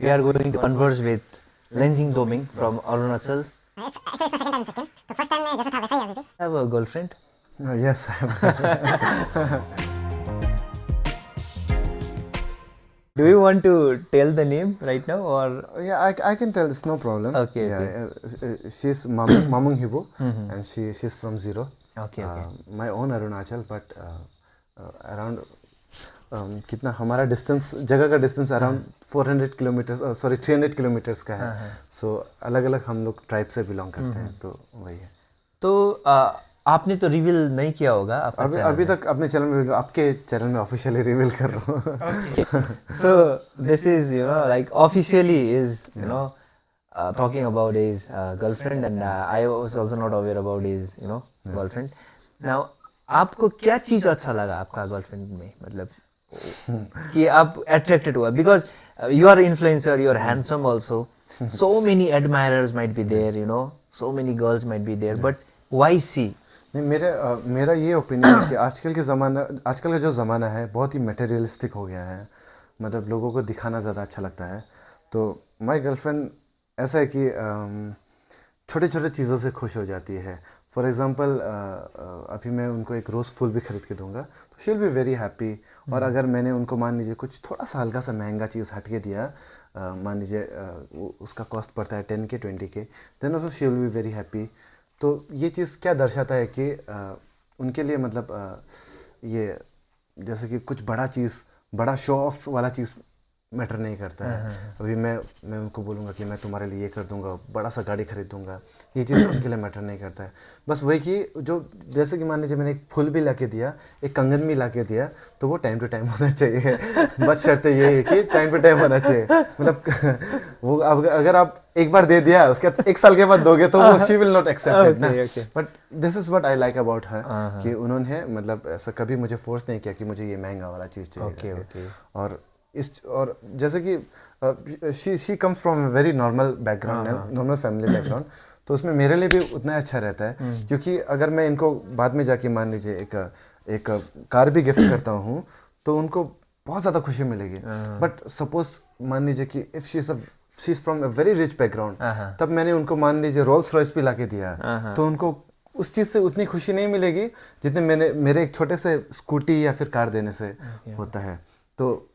We are going to converse with Lenzing Doming from Arunachal. Actually, it's my second time in Sikkim. तो first time में जैसा था वैसा ही अभी भी. Have a girlfriend? Yes, I have. Do you want to tell the name right now or? Yeah, I can tell. It's no problem. Okay, Yeah, she's Mamung Hibo, and she's from Zero. Okay, okay. My own Arunachal, but around कितना हमारा distance जगह का distance around 400 kilometres 300 kilometres का है. सो अलग अलग हम लोग ट्राइब से बिलोंग करते हैं, तो वही है. तो आपने तो रिवील नहीं किया होगा अभी तक अपने चैनल में, आपके चैनल में ऑफिशियली रिवील कर रहा हूँ. So this is, you know, like officially is, you know, talking about his girlfriend, and I was also not aware about his, you know, girlfriend. Now आपको क्या चीज अच्छा लगा आपका गर्लफ्रेंड में, मतलब कि आप अट्रैक्टेड हुआ? Because you are influencer, you are handsome also, so many admirers might be there, you know, so many girls might be there, but why she? नहीं, मेरा ये ओपिनियन है कि आजकल का जो ज़माना है बहुत ही मटेरियलिस्टिक हो गया है. मतलब लोगों को दिखाना ज़्यादा अच्छा लगता है. तो माय गर्लफ्रेंड ऐसा है कि छोटे छोटे चीज़ों से खुश हो जाती है. फॉर एग्ज़ाम्पल अभी मैं उनको एक रोज़ फूल भी खरीद के दूंगा तो she will be very happy. और अगर मैंने उनको मान लीजिए कुछ थोड़ा सा हल्का सा महंगा चीज़ हट के दिया, मान लीजिए उसका कॉस्ट पड़ता है 10K 20K, then also she will be very happy. तो ये चीज़ क्या दर्शाता है कि उनके लिए मतलब ये जैसे कि कुछ बड़ा शो ऑफ वाला चीज़ मैटर नहीं करता है. अभी मैं उनको बोलूँगा कि मैं तुम्हारे लिए ये कर दूंगा, बड़ा सा गाड़ी खरीद दूंगा, ये चीज़ उनके लिए मैटर नहीं करता है. बस वही कि जो जैसे कि मान लीजिए मैंने एक फूल भी ला के दिया, एक कंगन भी ला के दिया, तो वो टाइम टू टाइम होना चाहिए. बस शर्त ये है कि टाइम टू टाइम होना चाहिए. मतलब वो अगर आप एक बार दे दिया, उसके बाद 1 साल के बाद दोगे तो वो she will not accept it ना. But this is what I like about her, कि उन्होंने मतलब ऐसा कभी मुझे फोर्स नहीं किया कि मुझे ये महंगा वाला चीज़ चाहिए. और जैसे कि she comes from very normal background, normal family background, तो उसमें मेरे लिए भी उतना अच्छा रहता है. क्योंकि अगर मैं इनको बाद में जाके मान लीजिए एक कार भी गिफ्ट करता हूँ तो उनको बहुत ज़्यादा खुशी मिलेगी. बट सपोज मान लीजिए कि if she is from a very rich background, तब मैंने उनको मान लीजिए रोल्स रॉयस भी ला के दिया, तो उनको उस चीज़ से उतनी खुशी नहीं मिलेगी जितने मेरे एक छोटे से स्कूटी या फिर कार देने से होता है. तो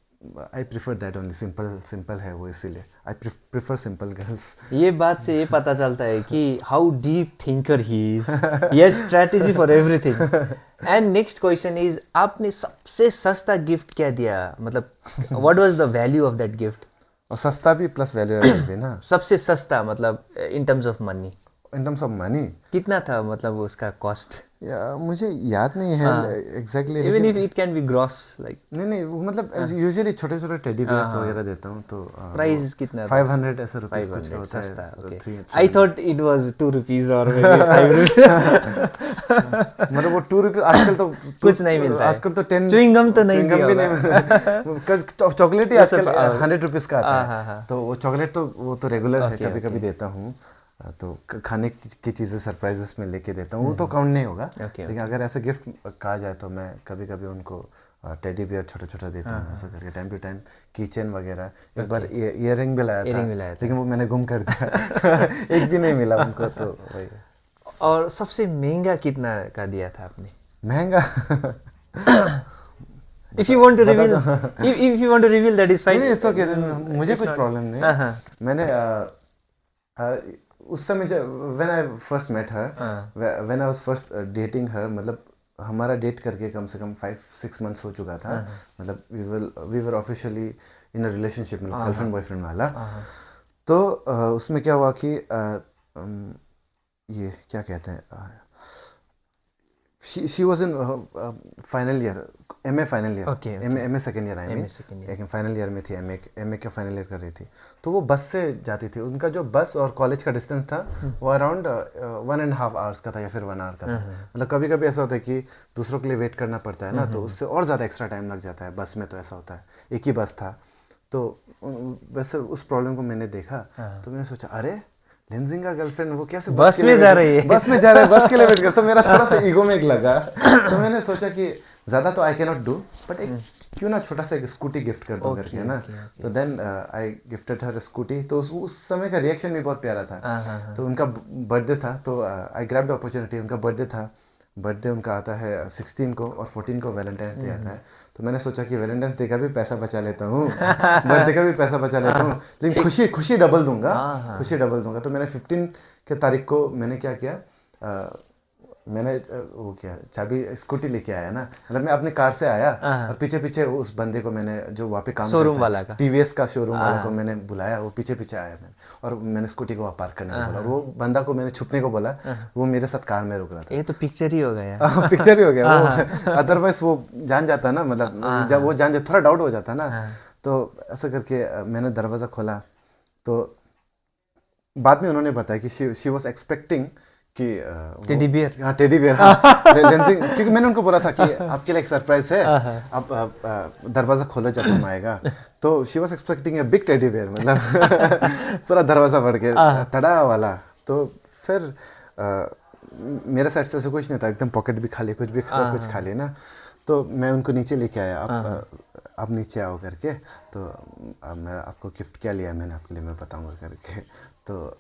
I prefer that only. Simple है वो, इसीलिए आई प्रीफर सिंपल गर्ल्स. ये बात से ये पता चलता है कि how deep thinker he is. He has strategy for everything. And next question is, आपने सबसे सस्ता गिफ्ट क्या दिया? मतलब what was the value of that gift? और सस्ता भी प्लस वैल्यूएबल भी ना. सबसे सस्ता मतलब in terms of money. In terms of money कितना था, मतलब उसका कॉस्ट? मुझे याद नहीं है exactly. Even if it can be gross, like नहीं मतलब यूजुअली छोटे छोटे टेडी बियर्स वगैरह देता हूँ. तो प्राइस कितना? 500 ऐसे रुपीस कुछ का होता सस्ता. है. I thought it was 2 rupees और 5 रुपीस. मतलब वो 2 रुपीस आजकल तो कुछ नहीं मिलता है. आजकल तो 10 च्युइंग गम तो नहीं मिलता. चॉकलेट ही आजकल 100 रुपीस का आता है. तो वो चॉकलेट तो वो तो रेगुलर है, कभी कभी देता हूँ. तो खाने की चीज़ें सरप्राइजेस में लेके देता हूँ, वो तो काउंट नहीं होगा. लेकिन अगर ऐसे गिफ्ट कहा जाए तो मैं कभी कभी उनको टेडी बियर छोटा छोटा देता हूँ, ऐसा करके टाइम टू टाइम. कीचेन वगैरह, एक बार इयर रिंग भी लाया था, लेकिन वो मैंने गुम कर दिया. एक भी नहीं मिला उनको. तो वही. और सबसे महंगा कितना का दिया था आपने? महंगा If you want to reveal, if you want to reveal, that is fine. नहीं, it's okay, मुझे कुछ प्रॉब्लम नहीं. मैंने उस समय when I first met her, when I was first dating her, मतलब हमारा डेट करके कम से कम 5-6 मंथ्स हो चुका था. मतलब we were officially in a relationship, मतलब गर्लफ्रेंड बॉयफ्रेंड वाला. तो उसमें क्या हुआ कि ये क्या कहते हैं, she was in final year, MA final year, MA second year. I mean final year में थी, MA का फाइनल ईयर कर रही थी. तो वो बस से जाती थी. उनका जो बस और कॉलेज का डिस्टेंस था वो अराउंड 1.5 आवर्स का था या फिर 1 आवर का था. मतलब कभी कभी ऐसा होता है कि दूसरों के लिए वेट करना पड़ता है ना, तो उससे और ज़्यादा एक्स्ट्रा टाइम लग जाता है. बस में तो ऐसा होता है, एक ही बस था. तो वैसे उस प्रॉब्लम को मैंने देखा, तो मैंने सोचा अरे लेंजिंग का गर्लफ्रेंड वो कैसे बस में जा रही है, बस में जा रहा है, बस के लिए वेट करता. तो मेरा थोड़ा सा ईगो में एक लगा. तो मैंने सोचा कि ज़्यादा तो I can not do, but एक क्यों ना छोटा सा एक स्कूटी गिफ्ट कर दो करके, है ना। तो then I gifted her scooty. तो उस समय का रिएक्शन भी बहुत प्यारा था। तो उनका बर्थडे था, तो आई ग्रैब्ड द अपॉर्चुनिटी। उनका बर्थडे था, बर्थडे उनका आता है 16 को और 14 को वैलेंटाइंस डे आता है। तो मैंने सोचा कि वैलेंटाइंस डे का भी पैसा बचा लेता हूँ, बर्थडे का भी पैसा बचा लेता हूँ, लेकिन खुशी डबल दूंगा, खुशी डबल दूंगा। तो मैंने 15 के तारीख को मैंने क्या किया, मैंने वो क्या चाबी स्कूटी लेके आया ना, मतलब मैं अपनी कार से आया और पीछे पीछे उस बंदे को मैंने, जो वहाँ पे काम शोरूम वाला का, टीवीएस का शोरूम वाला को मैंने बुलाया। वो पीछे पीछे आया मैंने, और मैंने स्कूटी को वहाँ पार्क करने को बोला। वो बंदा को मैंने छुपने को बोला, वो मेरे साथ कार में रुक रहा था। ये तो पिक्चर ही हो गया। पिक्चर ही हो गया वो। अदरवाइज वो जान जाता ना, मतलब जब वो जान जाता थोड़ा डाउट हो जाता ना। तो ऐसा करके मैंने दरवाज़ा खोला, तो बाद में उन्होंने बताया कि शी वॉज एक्सपेक्टिंग कि टेडी बियर, हाँ टेडी बियर, हाँ लेंसिंग, क्योंकि मैंने उनको बोला था कि आपके लिए एक सरप्राइज है, आप दरवाज़ा खोलो जब हम आएगा। तो she was expecting a big teddy bear, मतलब पूरा दरवाज़ा बढ़ के तड़ा वाला। तो फिर मेरे साइड से ऐसा कुछ नहीं था, एकदम पॉकेट भी खाली, कुछ भी सब कुछ खाली ना। तो मैं उनको नीचे लेके आया, आप नीचे आओ करके। तो मैं आपको गिफ्ट क्या लिया मैंने आपके लिए, मैं बताऊंगा करके। तो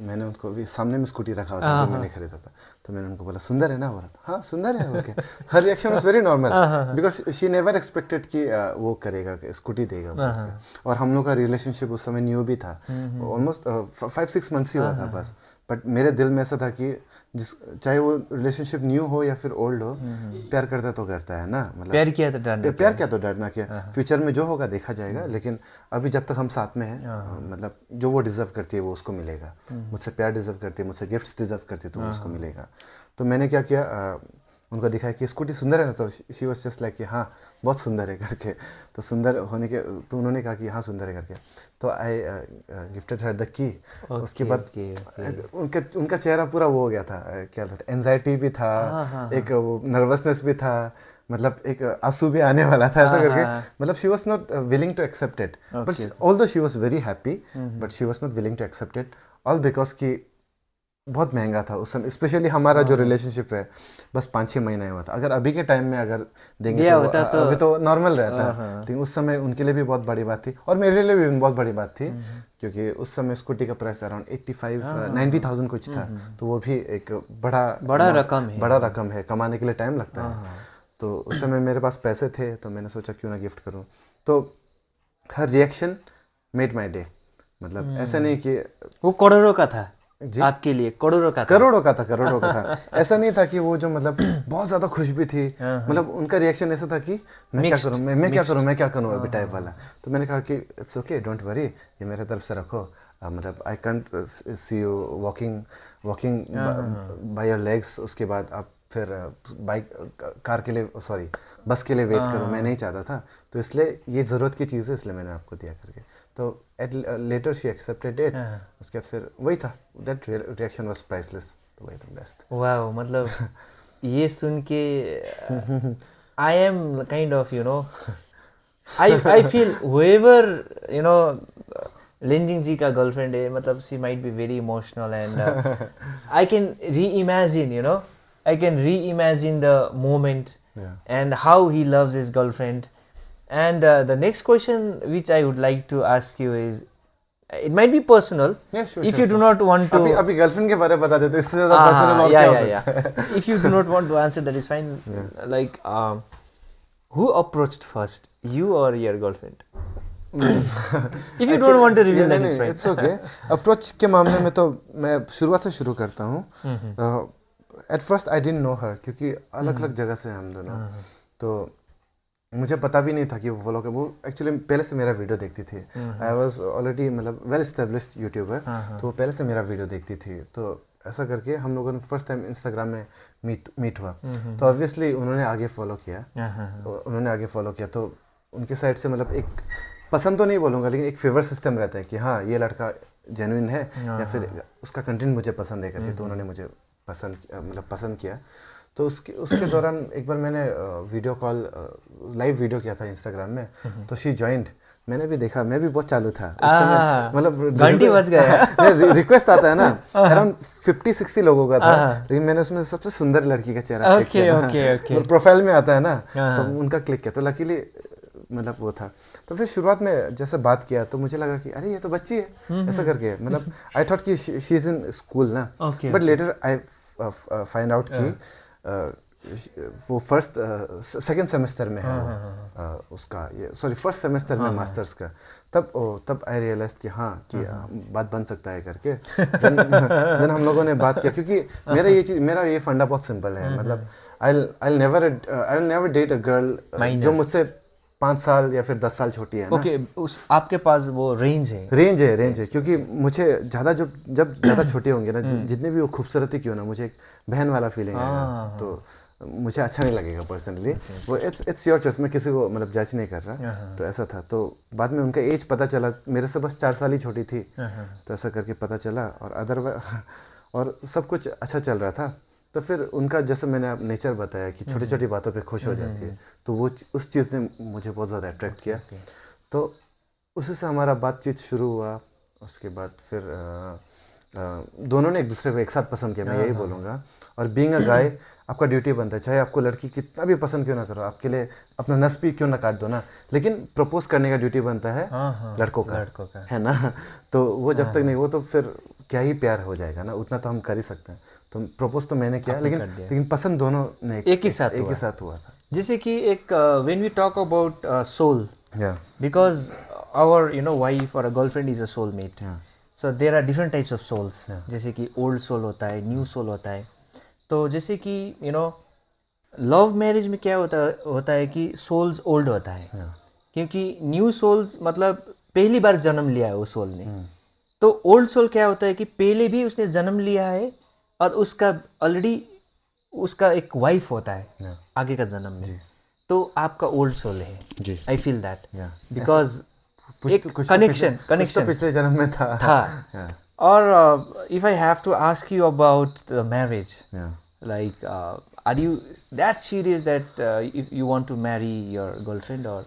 मैंने उनको भी सामने में स्कूटी रखा हुआ था जो मैंने खरीदा था। तो मैंने उनको बोला सुंदर है ना, बोला हाँ सुंदर है। Okay, her reaction was very normal, because she never expected कि वो करेगा, स्कूटी देगा। और हम लोग का रिलेशनशिप उस समय न्यू भी था, ऑलमोस्ट 5-6 मंथ्स ही हुआ था बस। बट मेरे दिल में ऐसा था कि चाहे वो रिलेशनशिप न्यू हो या फिर ओल्ड हो, प्यार करता तो करता है ना, मतलब प्यार किया तो डरना, प्यार क्या तो डरना क्या, फ्यूचर में जो होगा देखा जाएगा। लेकिन अभी जब तक हम साथ में हैं, मतलब जो वो डिजर्व करती है वो उसको मिलेगा। मुझसे प्यार डिजर्व करती है, मुझसे गिफ्ट्स डिजर्व करती है, तो वो उसको मिलेगा। तो मैंने क्या किया, उनको दिखाया कि स्कूटी सुंदर है ना। तो शी वाज जस्ट लाइक कि हाँ बहुत सुंदर है करके। तो सुंदर होने के, तो उन्होंने कहा कि हाँ सुंदर है करके। तो आई गिफ्टेड हर द की। उसके बाद उनका चेहरा पूरा वो हो गया था, क्या था, एंजाइटी भी था, एक वो नर्वसनेस भी था, मतलब एक आंसू भी आने वाला था ऐसा करके। मतलब she was not willing to accept it, but although she was very happy, but she was not willing to accept it, all because कि बहुत महंगा था उस समय। स्पेशली हमारा जो रिलेशनशिप है बस 5-6 महीना हुआ था। अगर अभी के टाइम में अगर देंगे तो अभी तो नॉर्मल रहता है, लेकिन उस समय उनके लिए भी बहुत बड़ी बात थी और मेरे लिए भी बहुत बड़ी बात थी, क्योंकि उस समय स्कूटी का प्राइस अराउंड 85-90,000 कुछ था। तो वो भी एक बड़ा रकम है, कमाने के लिए टाइम लगता है। तो उस समय मेरे पास पैसे थे, तो मैंने सोचा क्यों ना गिफ्ट करूँ। तो हर रिएक्शन मेड माई डे, मतलब ऐसा नहीं कि वो करोड़ों का था आपके लिए, करोड़ों का था। ऐसा नहीं था कि वो जो मतलब बहुत ज़्यादा खुश भी थी, मतलब उनका रिएक्शन ऐसा था कि मैं क्या करूँ अभी टाइप वाला। तो मैंने कहा कि इट्स ओके, डोंट वरी, ये मेरे तरफ से रखो। मतलब I can't see you walking by your legs. उसके बाद आप फिर बस के लिए वेट करो, मैं नहीं चाहता था। तो इसलिए ये ज़रूरत की चीज़ है, इसलिए मैंने आपको दिया करके। तो at later she accepted it. उसके बाद फिर वही था, दैट रिएक्शन वाज प्राइसलेस। तो वही था बेस्ट। वाओ, मतलब ये सुन के I am kind of I feel whoever लिंजिंग जी का गर्लफ्रेंड है, मतलब she might be very emotional and I can reimagine the moment and how he loves his girlfriend. And the next question which I would like to ask you is, it might be personal. If you do not want to, अभी girlfriend के बारे में बता देते, इससे ज़्यादा personal और क्या हो सकता है? If you do not want to answer, that is fine. Like, who approached first, you or your girlfriend? If you don't want to reveal, that is fine. It's okay. Approach के मामले में तो मैं शुरुआत से शुरू करता हूँ। At first I didn't know her, क्योंकि अलग अलग जगह से हम दोनों। तो मुझे पता भी नहीं था कि वो फॉलो कर, वो एक्चुअली पहले से मेरा वीडियो देखती थी। आई वाज ऑलरेडी मतलब वेल एस्टेब्लिश्ड यूट्यूबर, तो वो पहले से मेरा वीडियो देखती थी। तो ऐसा करके हम लोगों ने फर्स्ट टाइम इंस्टाग्राम में मीट हुआ। तो ऑब्वियसली उन्होंने आगे फॉलो किया। तो उनके साइड से मतलब एक पसंद तो नहीं बोलूँगा, लेकिन एक फेवर सिस्टम रहता है कि हाँ ये लड़का जेन्युइन है या फिर उसका कंटेंट मुझे पसंद है करके। तो उन्होंने मुझे पसंद किया। तो उसके दौरान एक बार मैंने लाइव वीडियो किया था इंस्टाग्राम में। तो शी जॉइंड, मैंने भी देखा, मैं भी बहुत चालू था उस हाँ, समय, मतलब घंटी बज गया। रिक्वेस्ट आता है ना, अराउंड 50-60 लोगों का था, हाँ। लेकिन मैंने उसमें से सबसे सुंदर लड़की का चेहरा क्लिक ओके किया ना, ओके ओके। प्रोफाइल में आता है ना, हाँ। तो उनका क्लिक किया, तो लकीली मतलब वो था। तो फिर शुरुआत में जैसे बात किया तो मुझे लगा कि अरे ये तो बच्ची है, ऐसा करके, मतलब आई थॉट कि शी इज़ इन स्कूल ना, Okay, but later I find out कि वो फर्स्ट सेकेंड सेमेस्टर में है वो, उसका ये सॉरी फर्स्ट सेमेस्टर में मास्टर्स का, तब आई रियलाइज कि हाँ कि बात बन सकता है करके। देन हम लोगों ने बात किया, क्योंकि मेरा ये फंडा बहुत सिंपल है, मतलब I will never date a girl जो मुझसे 5 साल या फिर 10 साल छोटी है ना। ओके, उस आपके पास वो रेंज है। रेंज है, क्योंकि मुझे ज़्यादा जब ज़्यादा छोटे होंगे ना, जितने भी वो खूबसूरती क्यों ना, मुझे एक बहन वाला फीलिंग आएगा, तो मुझे अच्छा नहीं लगेगा पर्सनली। वो इट्स योर चॉइस, मैं किसी को मतलब जज नहीं कर रहा, तो ऐसा था। तो बाद में उनका एज पता चला, मेरे से बस 4 साल ही छोटी थी, तो ऐसा करके पता चला, और और सब कुछ अच्छा चल रहा था। तो फिर उनका जैसे मैंने आप नेचर बताया कि छोटी छोटी बातों पे खुश हो जाती है, तो वो उस चीज़ ने मुझे बहुत ज़्यादा अट्रैक्ट किया। तो उसी से हमारा बातचीत शुरू हुआ। उसके बाद फिर दोनों ने एक दूसरे को एक साथ पसंद किया, मैं यही बोलूँगा। और बीइंग अ गाय, आपका ड्यूटी बनता है, चाहे आपको लड़की कितना भी पसंद क्यों ना करो, आपके लिए अपना नस भी क्यों ना काट दो ना, लेकिन प्रपोज करने का ड्यूटी बनता है लड़कों का, है ना। तो वो जब तक नहीं, वो तो फिर क्या ही प्यार हो जाएगा ना, उतना तो हम कर ही सकते हैं। तो प्रपोज तो मैंने किया, लेकिन पसंद दोनों ने एक ही साथ हुआ था। जैसे कि एक when we talk about soul, या बिकॉज आवर वाइफ और a girlfriend is a soulmate, so there are different types of souls. जैसे कि ओल्ड सोल होता है, न्यू सोल होता है। तो जैसे कि लव मैरिज में क्या होता है कि सोल्स ओल्ड होता है, क्योंकि न्यू सोल्स मतलब पहली बार जन्म लिया है वो सोल ने। तो ओल्ड सोल क्या होता है कि पहले भी उसने जन्म लिया है, और उसका ऑलरेडी उसका एक वाइफ होता है आगे का जन्म में। तो आपका ओल्ड सोल है, आई फील दैट, बिकॉज एक कनेक्शन पिछले जन्म में था। और if I have to ask you about the marriage, like are you that serious that you want to marry your girlfriend, or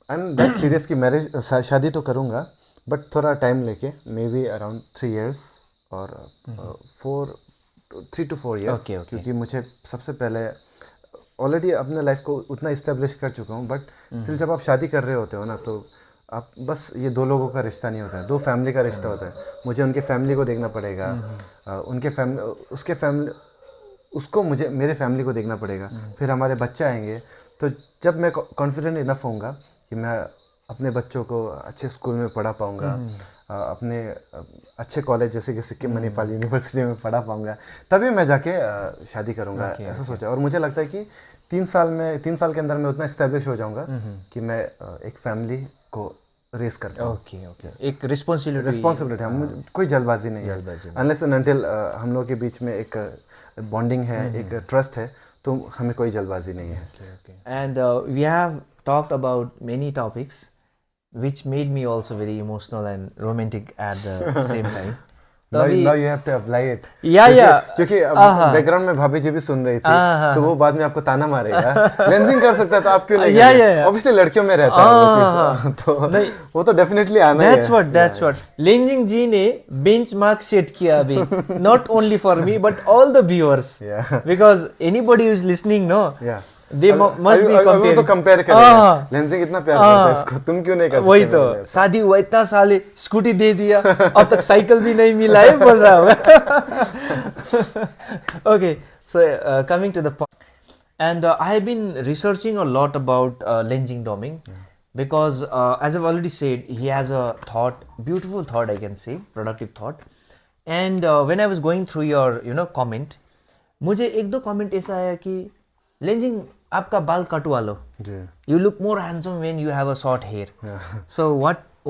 I'm that serious कि marriage शादी तो करूँगा, बट थोड़ा टाइम लेके, मे बी अराउंड 3 years और 3 to 4 years। Okay. क्योंकि मुझे सबसे पहले ऑलरेडी अपने लाइफ को उतना इस्टेब्लिश कर चुका हूँ, बट स्टिल जब आप शादी कर रहे होते हो ना, तो आप बस ये 2 लोगों का रिश्ता नहीं होता है, 2 फैमिली का रिश्ता होता है। मुझे उनके फैमिली को देखना पड़ेगा, उसके फैमिली उसको मुझे मेरे फैमिली को देखना पड़ेगा, फिर हमारे बच्चे आएंगे। तो जब मैं कॉन्फिडेंट इनफ होऊंगा कि मैं अपने बच्चों को अच्छे स्कूल में पढ़ा पाऊंगा, अपने अच्छे कॉलेज जैसे कि सिक्किम मणिपाल यूनिवर्सिटी में पढ़ा पाऊंगा, तभी मैं जाके शादी करूंगा, ऐसा सोचा। और मुझे लगता है कि 3 साल के अंदर मैं उतना इस्टेब्लिश हो जाऊंगा कि मैं एक फैमिली को रेस करता हूँ। ओके एक रिस्पॉन्सिबिलिटी है, कोई जल्दबाजी नहीं है, अनलेस एंड अनटिल हम लोगों के बीच में एक बॉन्डिंग है, एक ट्रस्ट है, तो हमें कोई जल्दबाजी नहीं है। And we have talked about many topics which made me also very emotional and romantic at the same time. Now you have to apply it. क्योंकि बैकग्राउंड में भाभी जी भी सुन रही थी, तो वो बाद में आपको ताना मारेगा, लेंसिंग कर सकता है तो आप क्यों नहीं करेंगे? Obviously लड़कियों में रहता है वो चीज़, तो वो तो डेफिनेटली आना ही है। That's what लेंजिंग जी ने बेंचमार्क सेट किया अभी, not only for me but all the viewers, because anybody who is listening, no, they must be comparing. तो कंपेयर करेगा, लेंसिंग इतना प्यार करता है इसको, तुम क्यों नहीं कर सकते? वही तो, शादी हुआ इतना साल, स्कूटी दे दिया, अब तक साइकिल भी नहीं मिला है, बोल रहा हूँ। Okay, so coming to the point, and I have been researching a lot about Lenjing Doming, because as I've already said, he has a thought, beautiful thought, I can say, productive thought. And when I was going through your comment, मुझे 1-2 comment ऐसा आया कि लेंजिंग आपका बाल कटवा लो, you look more handsome when you have a short hair. So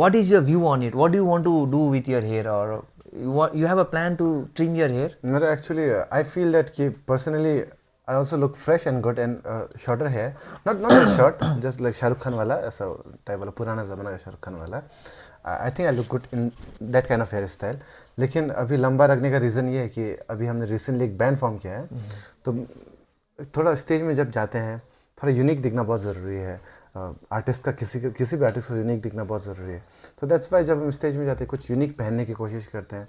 what is your view on it? What do you want to do with your hair, or you have a plan to trim your hair? मेरा actually I feel that कि personally I also look fresh and good and shorter hair, not that short, just like Shahrukh Khan वाला, ऐसा type वाला, पुराना ज़माना का शाहरुख खान वाला। I think I look good in that kind of hair style. लेकिन अभी लंबा रखने का रीज़न ये है कि अभी हमने रिसेंटली एक बैंड फॉर्म किया है, तो थोड़ा स्टेज में जब जाते हैं थोड़ा यूनिक दिखना बहुत ज़रूरी है। आर्टिस्ट का किसी भी आर्टिस्ट को यूनिक दिखना बहुत ज़रूरी है। तो दैट्स वाई जब हम स्टेज में जाते हैं कुछ यूनिक पहनने की कोशिश करते हैं,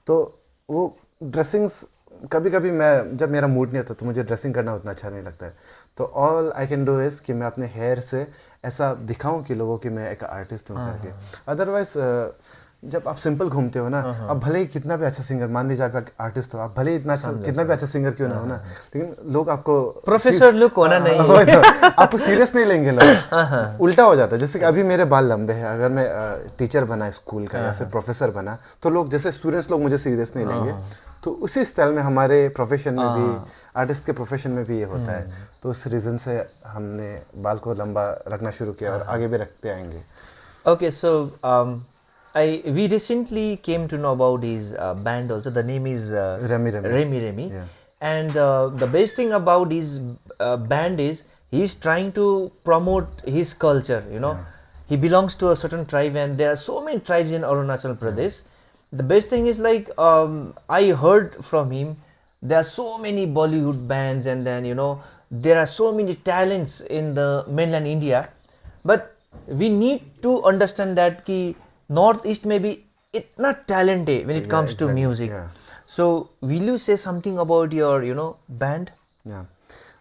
तो वो ड्रेसिंग्स कभी कभी मैं जब मेरा मूड नहीं होता तो मुझे ड्रेसिंग करना उतना अच्छा नहीं लगता है। तो all I can do is कि मैं अपने हेयर से ऐसा दिखाऊं कि लोगों की मैं एक आर्टिस्ट हूँ करके। अदरवाइज जब आप सिंपल घूमते हो ना, आप भले ही कितना भी अच्छा सिंगर, मान लीजिए आप आर्टिस्ट हो, आप भले ही इतना अच्छा कितना भी अच्छा सिंगर क्यों ना हो ना, लेकिन लोग आपको प्रोफेसर लुक होना नहीं है। आपको सीरियस नहीं लेंगे लोग। उल्टा हो जाता है, जैसे कि अभी मेरे बाल लंबे हैं, अगर मैं टीचर बना स्कूल का या फिर प्रोफेसर बना तो लोग जैसे स्टूडेंट्स लोग मुझे सीरियस नहीं लेंगे। तो उसी स्टाइल में हमारे प्रोफेशन में भी, आर्टिस्ट के प्रोफेशन में भी ये होता है। तो उस रीज़न से हमने बाल को लंबा रखना शुरू किया और आगे भी रखते आएंगे। Okay, so we recently came to know about his band also. The name is Remy. Remy. Yeah. And the best thing about his band is he's trying to promote his culture. You know, he belongs to a certain tribe, and there are so many tribes in Arunachal Pradesh. The best thing is like I heard from him, there are so many Bollywood bands, and then there are so many talents in the mainland India, but we need to understand that कि north east में भी इतना talent है when it comes to music. So will you say something about your band?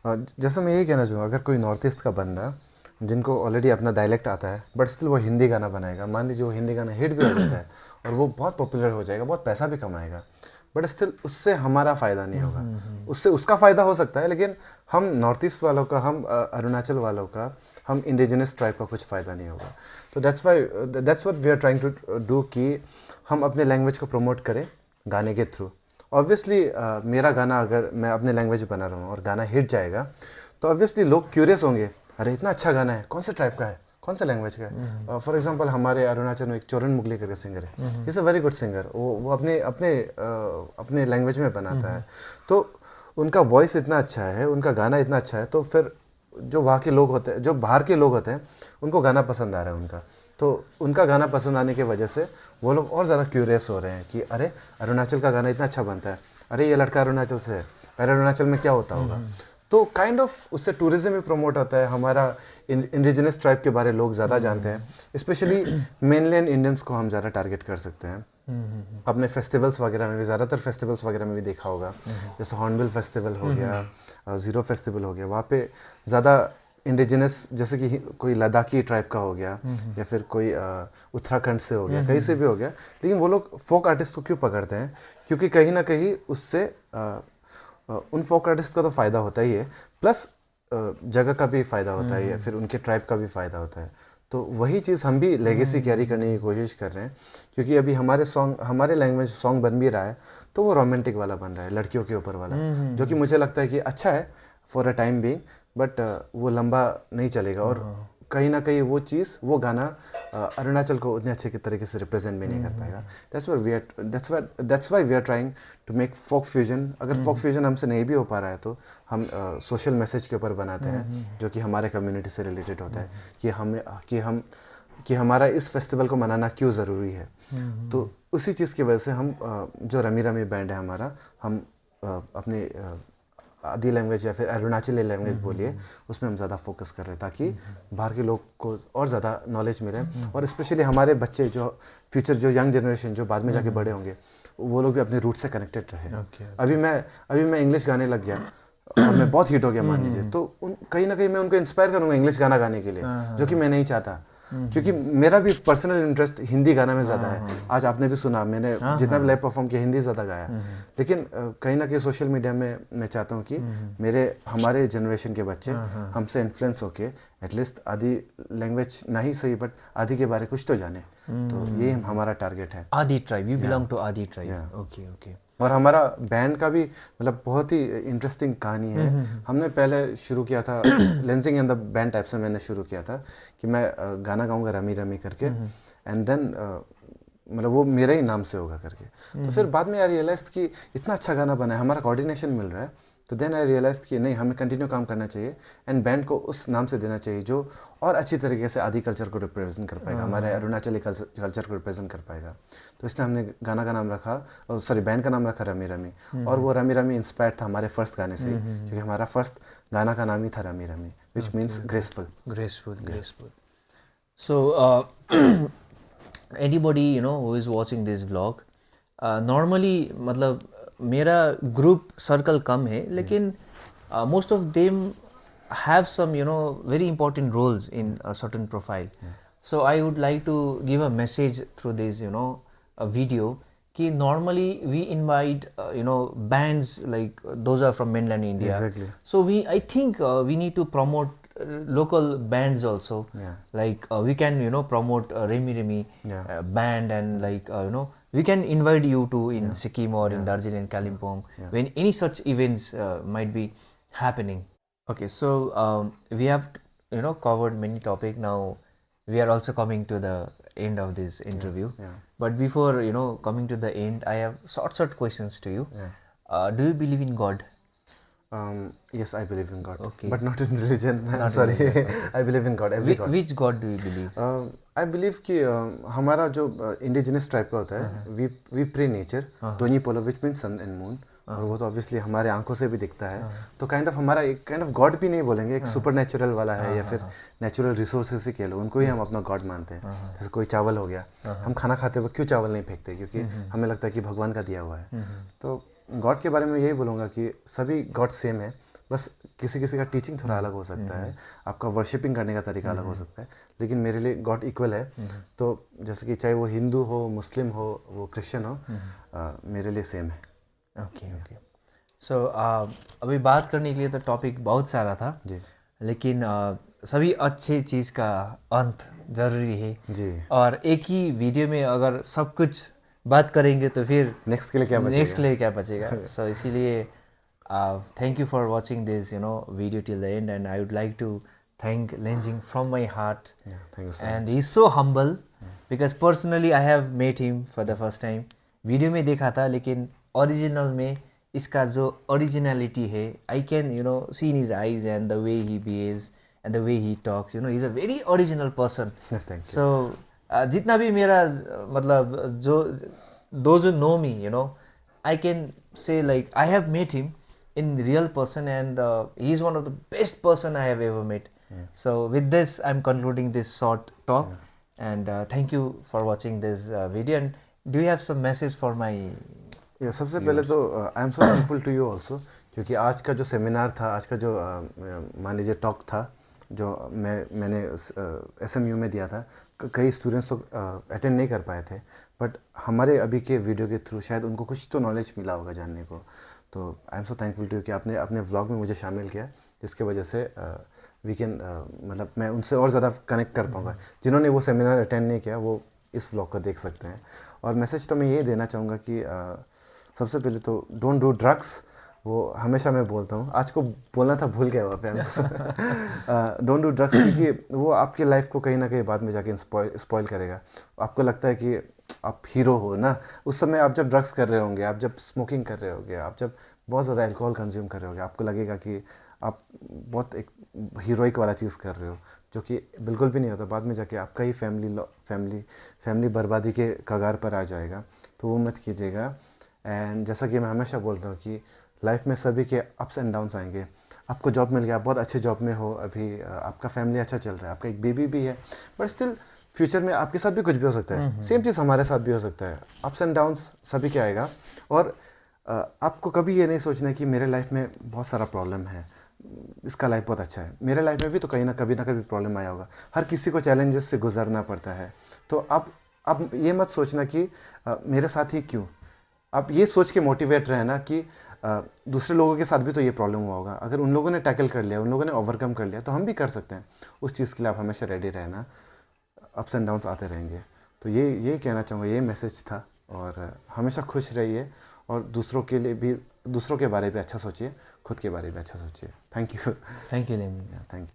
जैसे मैं यही कहना चाहूँगा, अगर कोई नॉर्थ ईस्ट का बंदा जिनको ऑलरेडी अपना डायलेक्ट आता है बट स्टिल वो हिंदी गाना बनाएगा, मान लीजिए वो हिंदी गाना हिट भी हो जाता है और वो बहुत पॉपुलर हो जाएगा, बहुत पैसा भी कमाएगा, बट स्टिल उससे हमारा फ़ायदा नहीं होगा। उससे उसका फ़ायदा हो सकता है, लेकिन हम नॉर्थ ईस्ट वालों का, हम अरुणाचल वालों का, हम इंडिजिनस ट्राइब का कुछ फ़ायदा नहीं होगा। तो that's what we are trying to do कि हम अपने लैंग्वेज को प्रमोट करें गाने के थ्रू। ऑब्वियसली मेरा गाना अगर मैं अपने लैंग्वेज में बना रहा हूँ और गाना हिट जाएगा तो ऑब्वियसली लोग क्यूरियस होंगे, अरे इतना अच्छा गाना है, कौन से ट्राइब का है, कौन से लैंग्वेज का है। फॉर एग्जांपल हमारे अरुणाचल में एक चोरन मुगली करके सिंगर है, is a very good singer, वो अपने लैंग्वेज में बनाता है। तो उनका वॉइस इतना अच्छा है, उनका गाना इतना अच्छा है, तो फिर जो वहाँ के लोग होते हैं, जो बाहर के लोग होते हैं, उनको गाना पसंद आ रहा है उनका। तो उनका गाना पसंद आने की वजह से वो लोग और ज़्यादा क्यूरियस हो रहे हैं कि अरे अरुणाचल का गाना इतना अच्छा बनता है, अरे ये लड़का अरुणाचल से है, अरे अरुणाचल में क्या होता होगा। तो काइंड ऑफ उससे टूरिज्म भी प्रमोट होता है, हमारा इंडिजिनस ट्राइब के बारे लोग ज़्यादा जानते हैं, स्पेशली मेनलैंड इंडियंस को हम ज़्यादा टारगेट कर सकते हैं। अपने फेस्टिवल्स वगैरह में भी, ज़्यादातर फेस्टिवल्स वगैरह में भी देखा होगा, जैसे हॉर्नबिल फेस्टिवल हो गया, ज़ीरो फेस्टिवल हो गया, वहाँ पे ज़्यादा इंडिजिनस, जैसे कि कोई लद्दाखी ट्राइब का हो गया या फिर कोई उत्तराखंड से हो गया, कहीं से भी हो गया, लेकिन वो लोग फोक आर्टिस्ट को क्यों पकड़ते हैं? क्योंकि कहीं ना कहीं उससे उन फोक आर्टिस्ट का तो फ़ायदा होता ही है, प्लस जगह का भी फ़ायदा होता है, या फिर उनके ट्राइब का भी फ़ायदा होता है। तो वही चीज़ हम भी लेगेसी कैरी करने की कोशिश कर रहे हैं, क्योंकि अभी हमारे लैंग्वेज सॉन्ग बन भी रहा है तो वो रोमांटिक वाला बन रहा है, लड़कियों के ऊपर वाला, जो कि मुझे लगता है कि अच्छा है for a time being, but वो लंबा नहीं चलेगा। और कहीं ना कहीं वो चीज़, वो गाना अरुणाचल को उतने अच्छे तरीके से रिप्रेजेंट भी नहीं कर पाएगा। That's why we are trying to make folk fusion. अगर फोक फ्यूजन हमसे नहीं भी हो पा रहा है तो हम सोशल मैसेज के ऊपर बनाते हैं, जो कि हमारे कम्युनिटी से रिलेटेड होता है, कि हमारा इस फेस्टिवल को मनाना क्यों ज़रूरी है। तो उसी चीज़ की वजह से हम जो रमी रमी बैंड है हमारा, हम अपने आदि लैंग्वेज या फिर अरुणाचली लैंग्वेज बोलिए, उसमें हम ज़्यादा फोकस कर रहे हैं, ताकि बाहर के लोग को और ज़्यादा नॉलेज मिले, और स्पेशली हमारे बच्चे जो फ्यूचर, जो यंग जनरेशन जो बाद में जाके बड़े होंगे, वो लोग भी अपने रूट से कनेक्टेड रहे। अभी मैं इंग्लिश गाने लग गया और मैं बहुत हिट हो गया मान लीजिए, तो कहीं ना कहीं मैं उनको इंस्पायर करूँगा इंग्लिश गाना गाने के लिए, जो कि मैं नहीं चाहता, क्योंकि मेरा भी पर्सनल इंटरेस्ट हिंदी गाना में ज़्यादा है। आज आपने भी सुना, मैंने जितना भी लाइव परफॉर्म किया हिंदी ज़्यादा गाया, लेकिन कहीं ना कहीं सोशल मीडिया में मैं चाहता हूँ कि हमारे जनरेशन के बच्चे हमसे इन्फ्लुएंस होके एटलीस्ट आदि लैंग्वेज नहीं सही बट आदि के बारे कुछ तो जाने। तो ये हमारा टारगेट है। आदि ट्राइब, यू बिलोंग टू आदि ट्राइब। Okay okay. और हमारा बैंड का भी मतलब बहुत ही इंटरेस्टिंग कहानी है। हमने पहले शुरू किया था lensing in the band type से मैंने शुरू किया था कि मैं गाना गाऊंगा रमी रमी करके, एंड देन मतलब वो मेरे ही नाम से होगा करके। तो फिर बाद में आई रियलाइज कि इतना अच्छा गाना बना है, हमारा कोऑर्डिनेशन मिल रहा है, तो देन आई रियलाइज कि नहीं, हमें कंटिन्यू काम करना चाहिए एंड बैंड को उस नाम से देना चाहिए जो और अच्छी तरीके से आदि कल्चर को रिप्रेजेंट कर पाएगा, हमारे अरुणाचली कल्चर को रिप्रेजेंट कर पाएगा। तो इसलिए हमने गाना का नाम रखा, सॉरी बैंड का नाम रखा रमी रमी, और वो रमी रमी इंस्पायर्ड था हमारे फर्स्ट गाने से, क्योंकि हमारा फर्स्ट गाना का नाम ही था rummy rummy. which means graceful. Graceful. So anybody who is watching this vlog, normally मतलब मेरा group circle कम है, लेकिन most of them have some very important roles in a certain profile. So I would like to give a message through this a video कि normally we invite bands like those are from mainland India. Exactly. So I think we need to promote local bands also. Yeah. Like we can promote Remi Yeah. band, and like we can invite you to in Sikkim or in Darjeeling, Kalimpong, when any such events might be happening. Okay, so we have covered many topic. Now we are also coming to the end of this interview. Yeah. But before coming to the end, I have short questions to you. Do you believe in God? Yes, I believe in God. Okay. But not in religion. I'm Not in sorry. religion, okay. I believe in God. Every God. Which God do you believe? I believe कि हमारा जो indigenous tribe का होता है we pray nature Donyi Polo which mean sun and moon, और वो तो obviously हमारे आंखों से भी दिखता है. तो काइंड ऑफ हमारा एक काइंड ऑफ गॉड भी नहीं बोलेंगे, एक सुपर नेचुरल वाला है या फिर नेचुरल रिसोर्सेज ही कह लो, उनको ही हम अपना गॉड मानते हैं. जैसे कोई चावल हो गया, हम खाना खाते वक्त क्यों चावल नहीं फेंकते, क्योंकि हमें लगता है कि भगवान का दिया हुआ है. तो गॉड के बारे में यही बोलूँगा कि सभी गॉड सेम है, बस किसी किसी का टीचिंग थोड़ा अलग हो सकता है, आपका वर्शिपिंग करने का तरीका अलग हो सकता है, लेकिन मेरे लिए गॉड इक्वल है. तो जैसे कि चाहे वो हिंदू हो, मुस्लिम हो, वो क्रिश्चियन हो, मेरे लिए सेम है. ओके. सो अभी बात करने के लिए तो टॉपिक बहुत सारा था जी, लेकिन सभी अच्छे चीज़ का अंत ज़रूरी है जी. और एक ही वीडियो में अगर सब कुछ बात करेंगे तो फिर नेक्स्ट के लिए क्या बचेगा. सो इसीलिए thank you for watching this video till the end, and I would like to thank Lenjing from my heart. Thank you so And he's so humble because personally I have met him for the first time. Video में देखा था, लेकिन original में इसका जो originality है, I can see in his eyes and the way he behaves and the way he talks, he's a very original person. Thank you. So जितना भी मेरा मतलब जो those who know me, I can say like I have met him in real person, and he is one of the best person I have ever met. So with this I'm concluding this short talk, and thank you for watching this video. And do you have some message for my सबसे पहले तो I am so thankful to you also, क्योंकि आज का जो seminar था, आज का जो मान लीजिए टॉक था, जो मैंने SMU में दिया था, कई स्टूडेंट्स लोग अटेंड नहीं कर पाए थे, बट हमारे अभी के वीडियो के थ्रू शायद उनको कुछ तो नॉलेज मिला होगा जानने को. तो I am so thankful to you कि आपने अपने व्लॉग में मुझे शामिल किया, जिसके वजह से वी कैन मतलब मैं उनसे और ज़्यादा कनेक्ट कर पाऊँगा. जिन्होंने वो सेमिनार अटेंड नहीं किया वो इस व्लॉग को देख सकते हैं. और मैसेज तो मैं ये देना चाहूँगा कि सबसे पहले तो डोंट डू ड्रग्स. वो हमेशा मैं बोलता हूँ, आज को बोलना था भूल गया वहाँ पे. डोंट डू ड्रग्स, क्योंकि वो आपकी लाइफ को कहीं ना कहीं बाद में जाके स्पॉइल करेगा. आपको लगता है कि आप हीरो हो ना, उस समय आप जब ड्रग्स कर रहे होंगे, आप जब स्मोकिंग कर रहे होंगे, आप जब बहुत ज़्यादा अल्कोहल कंज्यूम कर रहे होंगे, आपको लगेगा कि आप बहुत एक हीरोइक वाला चीज़ कर रहे हो, जो कि बिल्कुल भी नहीं होता. बाद में जाके आपका ही फैमिली बर्बादी के कगार पर आ जाएगा. तो वो मत कीजिएगा. एंड जैसा कि मैं हमेशा बोलता हूँ कि लाइफ में सभी के अप्स एंड डाउन्स आएंगे. आपको जॉब मिल गया, आप बहुत अच्छे जॉब में हो, अभी आपका फैमिली अच्छा चल रहा है, आपका एक बेबी भी है, बट स्टिल फ्यूचर में आपके साथ भी कुछ भी हो सकता है. सेम चीज़ हमारे साथ भी हो सकता है. अप्स एंड डाउन्स सभी के आएगा. और आपको कभी ये नहीं सोचना कि मेरे लाइफ में बहुत सारा प्रॉब्लम है, इसका लाइफ बहुत अच्छा है. मेरे लाइफ में भी तो कहीं ना कभी प्रॉब्लम आया होगा. हर किसी को चैलेंजेस से गुजरना पड़ता है. तो आप ये मत सोचना कि मेरे साथ ही क्यों. आप ये सोच के मोटिवेट रहना कि दूसरे लोगों के साथ भी तो ये प्रॉब्लम हुआ होगा. अगर उन लोगों ने टैकल कर लिया, उन लोगों ने ओवरकम कर लिया, तो हम भी कर सकते हैं. उस चीज़ के लिए आप हमेशा रेडी रहना. अप्स एंड डाउन्स आते रहेंगे. तो ये कहना चाहूँगा, ये मैसेज था. और हमेशा खुश रहिए, और दूसरों के लिए भी, दूसरों के बारे में अच्छा सोचिए, खुद के बारे में अच्छा सोचिए. Thank you. Thank you, Lenjing. Thank you.